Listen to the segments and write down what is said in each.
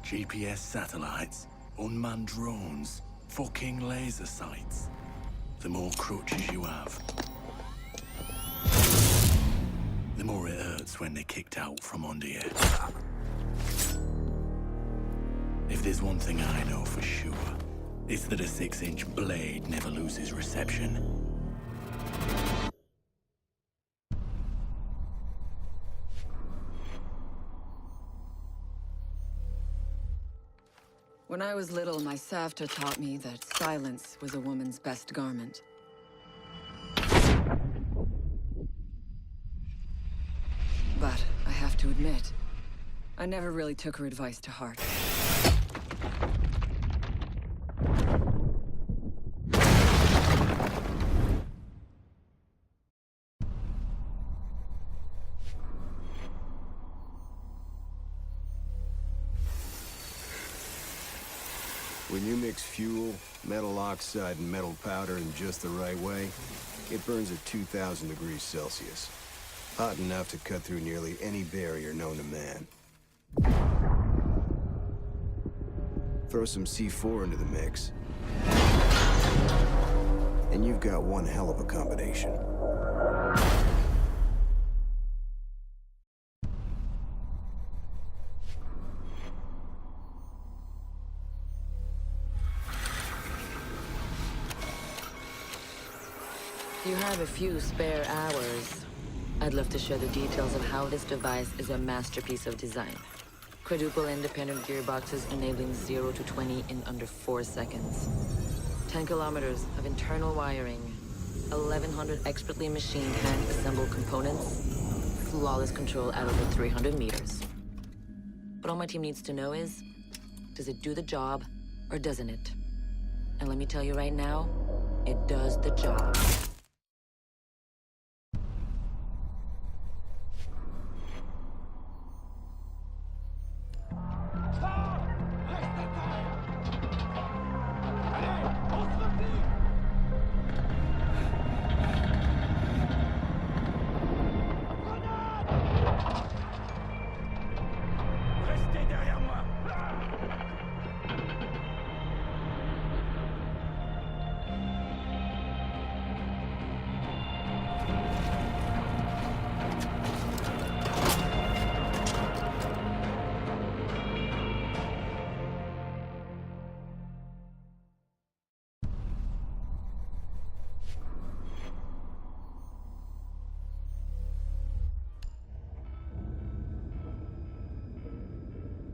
GPS satellites, unmanned drones, fucking laser sights. The more crutches you have, the more it hurts when they're kicked out from under you. If there's one thing I know for sure, it's that a 6-inch blade never loses reception. When I was little, my Savta taught me that silence was a woman's best garment. But I have to admit, I never really took her advice to heart. When you mix fuel, metal oxide, and metal powder in just the right way, it burns at 2,000 degrees Celsius. Hot enough to cut through nearly any barrier known to man. Throw some C4 into the mix, and you've got one hell of a combination. If you have a few spare hours, I'd love to share the details of how this device is a masterpiece of design. Quadruple independent gearboxes enabling 0 to 20 in under 4 seconds. 10 kilometers of internal wiring, 1,100 expertly machined hand-assembled components, flawless control at over 300 meters. But all my team needs to know is, does it do the job, or doesn't it? And let me tell you right now, it does the job.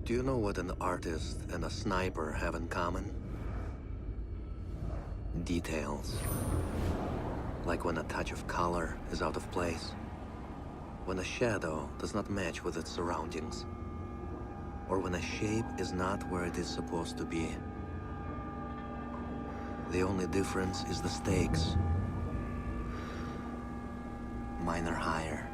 Do you know what an artist and a sniper have in common? Details. Like when a touch of color is out of place. When a shadow does not match with its surroundings. Or when a shape is not where it is supposed to be. The only difference is the stakes. Mine are higher.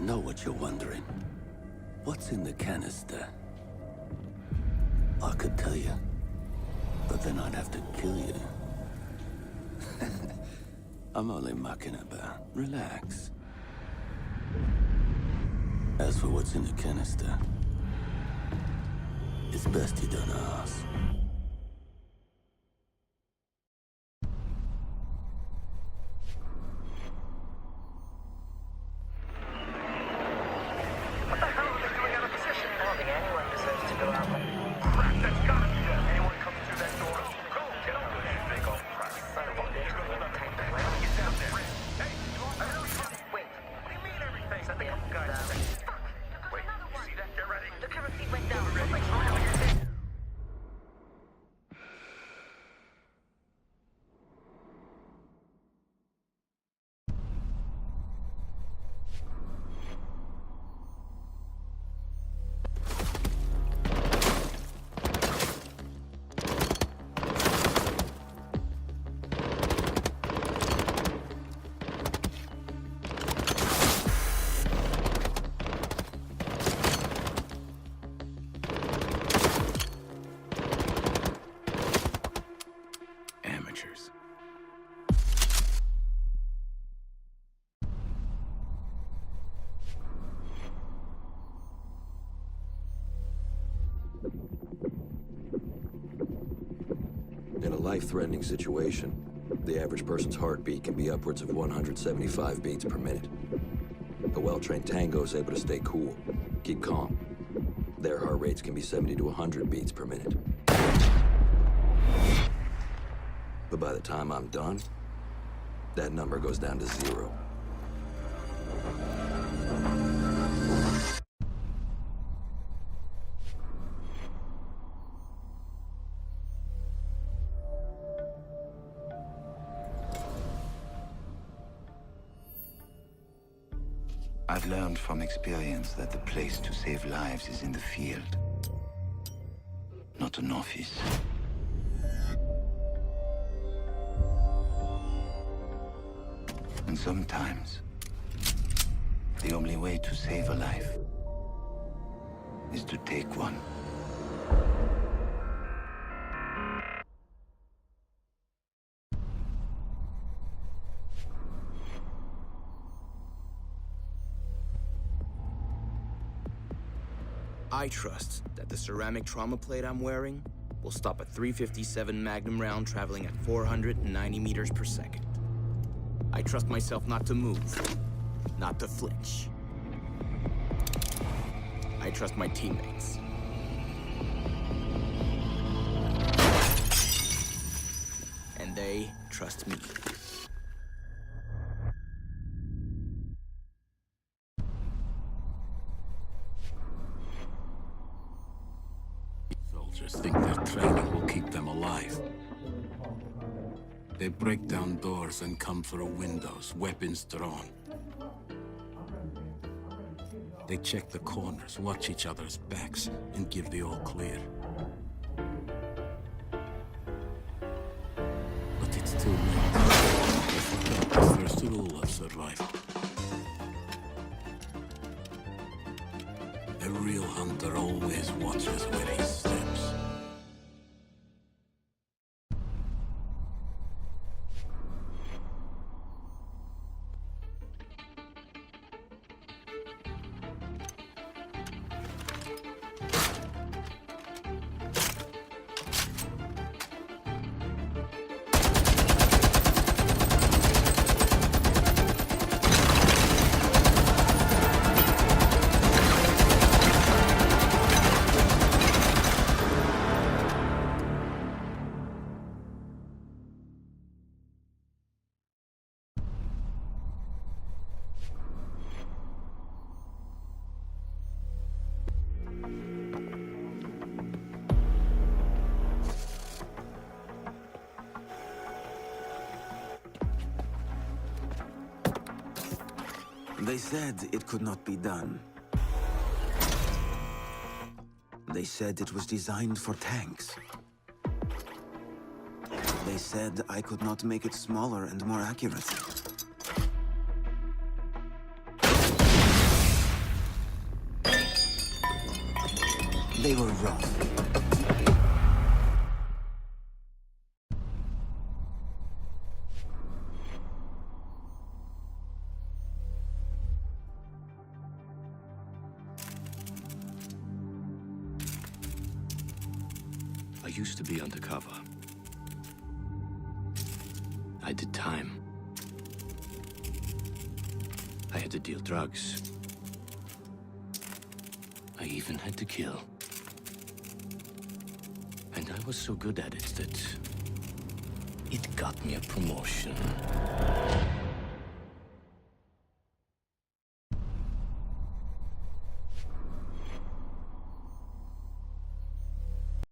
know what you're wondering. What's in the canister? I could tell you, but then I'd have to kill you. I'm only mucking about. Relax. As for what's in the canister, it's best you don't ask. Amateurs. In a life-threatening situation, the average person's heartbeat can be upwards of 175 beats per minute. A well-trained tango is able to stay cool, keep calm. Their heart rates can be 70 to 100 beats per minute. But by the time I'm done, that number goes down to 0. I've learned from experience that the place to save lives is in the field, not an office. And sometimes, the only way to save a life is to take one. I trust that the ceramic trauma plate I'm wearing will stop a .357 Magnum round traveling at 490 meters per second. I trust myself not to move, not to flinch. I trust my teammates. And they trust me. Soldiers think their training will keep them alive. They break down doors and come through windows, weapons drawn. They check the corners, watch each other's backs, and give the all clear. But it's too late. They forgot the first rule of survival. A real hunter always watches where he steps. They said it could not be done. They said it was designed for tanks. They said I could not make it smaller and more accurate. They were wrong. I used to be undercover. I did time. I had to deal drugs. I even had to kill. And I was so good at it that it got me a promotion.